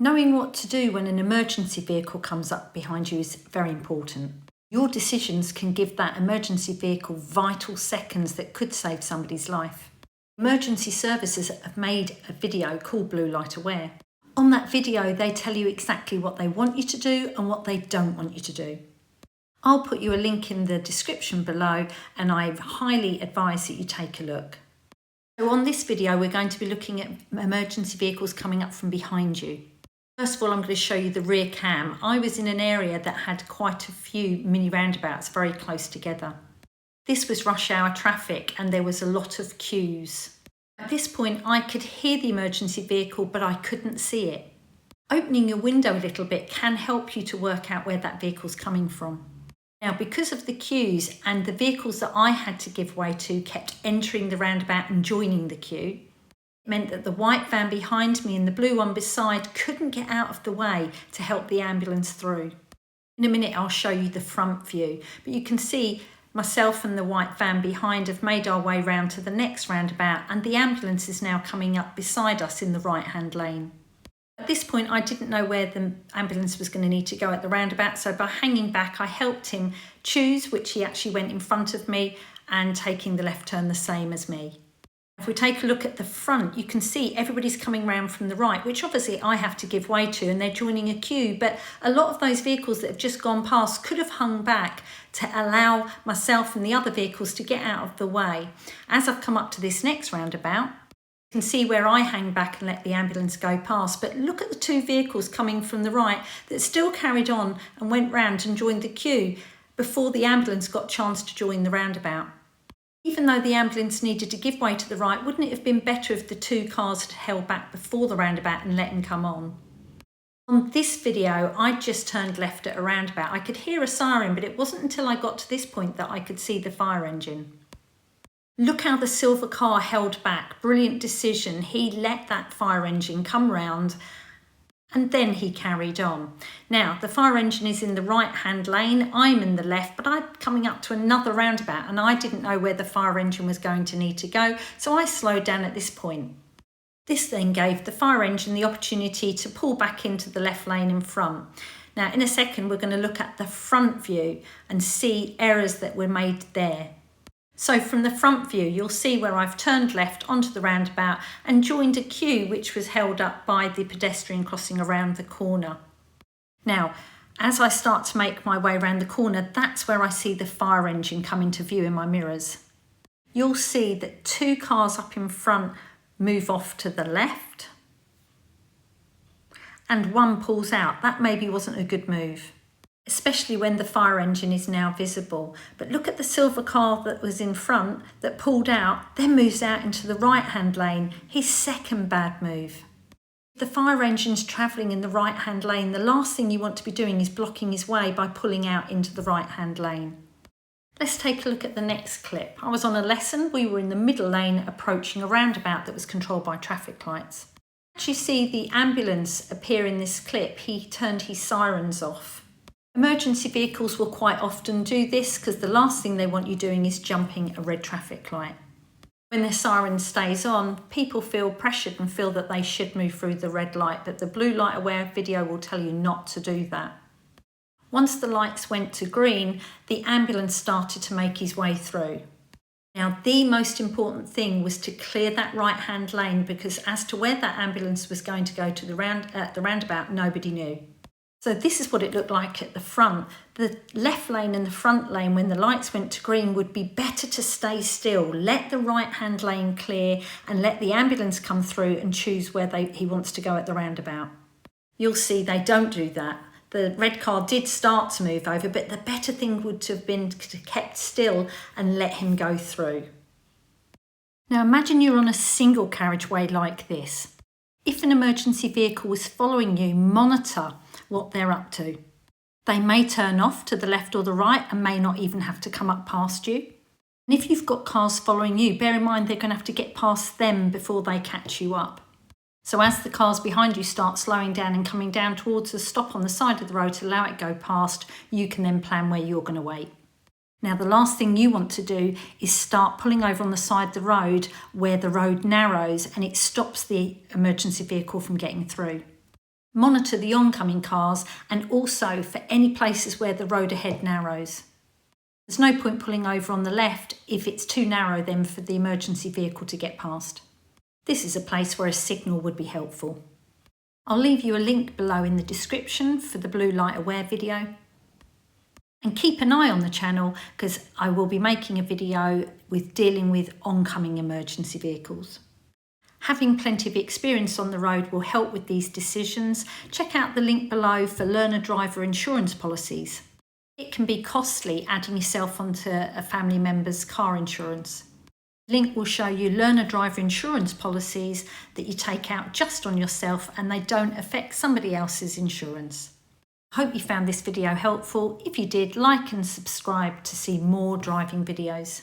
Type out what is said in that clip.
Knowing what to do when an emergency vehicle comes up behind you is very important. Your decisions can give that emergency vehicle vital seconds that could save somebody's life. Emergency services have made a video called Blue Light Aware. On that video, they tell you exactly what they want you to do and what they don't want you to do. I'll put you a link in the description below, and I highly advise that you take a look. So on this video, we're going to be looking at emergency vehicles coming up from behind you. First of all, I'm going to show you the rear cam. I was in an area that had quite a few mini roundabouts very close together. This was rush hour traffic and there was a lot of queues. At this point, I could hear the emergency vehicle, but I couldn't see it. Opening your window a little bit can help you to work out where that vehicle's coming from. Now, because of the queues and the vehicles that I had to give way to kept entering the roundabout and joining the queue, it meant that the white van behind me and the blue one beside couldn't get out of the way to help the ambulance through. In a minute, I'll show you the front view, but you can see myself and the white van behind have made our way round to the next roundabout, and the ambulance is now coming up beside us in the right-hand lane. At this point, I didn't know where the ambulance was going to need to go at the roundabout, so by hanging back, I helped him choose which he actually went in front of me and taking the left turn the same as me. If we take a look at the front, you can see everybody's coming round from the right, which obviously I have to give way to, and they're joining a queue. But a lot of those vehicles that have just gone past could have hung back to allow myself and the other vehicles to get out of the way. As I've come up to this next roundabout, you can see where I hang back and let the ambulance go past. But look at the two vehicles coming from the right that still carried on and went round and joined the queue before the ambulance got a chance to join the roundabout. Even though the ambulance needed to give way to the right, wouldn't it have been better if the two cars had held back before the roundabout and let him come on? On this video, I just turned left at a roundabout. I could hear a siren, but it wasn't until I got to this point that I could see the fire engine. Look how the silver car held back. Brilliant decision. He let that fire engine come round and then he carried on. Now, the fire engine is in the right-hand lane. I'm in the left, but I'm coming up to another roundabout and I didn't know where the fire engine was going to need to go, so I slowed down at this point. This then gave the fire engine the opportunity to pull back into the left lane in front. Now, in a second, we're going to look at the front view and see errors that were made there. So from the front view, you'll see where I've turned left onto the roundabout and joined a queue which was held up by the pedestrian crossing around the corner. Now, as I start to make my way around the corner, that's where I see the fire engine come into view in my mirrors. You'll see that two cars up in front move off to the left and one pulls out. That maybe wasn't a good move, especially when the fire engine is now visible. But look at the silver car that was in front that pulled out, then moves out into the right-hand lane. His second bad move. If the fire engine's travelling in the right-hand lane, the last thing you want to be doing is blocking his way by pulling out into the right-hand lane. Let's take a look at the next clip. I was on a lesson. We were in the middle lane approaching a roundabout that was controlled by traffic lights. As you see the ambulance appear in this clip, he turned his sirens off. Emergency vehicles will quite often do this because the last thing they want you doing is jumping a red traffic light. When the siren stays on, people feel pressured and feel that they should move through the red light, but the Blue Light Aware video will tell you not to do that. Once the lights went to green, the ambulance started to make his way through. Now, the most important thing was to clear that right-hand lane, because as to where that ambulance was going to go to the roundabout, nobody knew. So this is what it looked like at the front. The left lane and the front lane, when the lights went to green, would be better to stay still, let the right-hand lane clear and let the ambulance come through and choose where he wants to go at the roundabout. You'll see they don't do that. The red car did start to move over, but the better thing would have been to kept still and let him go through. Now imagine you're on a single carriageway like this. If an emergency vehicle was following you, monitor what they're up to. They may turn off to the left or the right and may not even have to come up past you. And if you've got cars following you, bear in mind they're going to have to get past them before they catch you up. So as the cars behind you start slowing down and coming down towards the stop on the side of the road to allow it go past, you can then plan where you're going to wait. Now, the last thing you want to do is start pulling over on the side of the road where the road narrows and it stops the emergency vehicle from getting through. Monitor the oncoming cars and also for any places where the road ahead narrows. There's no point pulling over on the left if it's too narrow then for the emergency vehicle to get past. This is a place where a signal would be helpful. I'll leave you a link below in the description for the blue light aware video. And keep an eye on the channel because I will be making a video with dealing with oncoming emergency vehicles. Having plenty of experience on the road will help with these decisions. Check out the link below for learner driver insurance policies. It can be costly adding yourself onto a family member's car insurance. The link will show you learner driver insurance policies that you take out just on yourself and they don't affect somebody else's insurance. I hope you found this video helpful. If you did, like and subscribe to see more driving videos.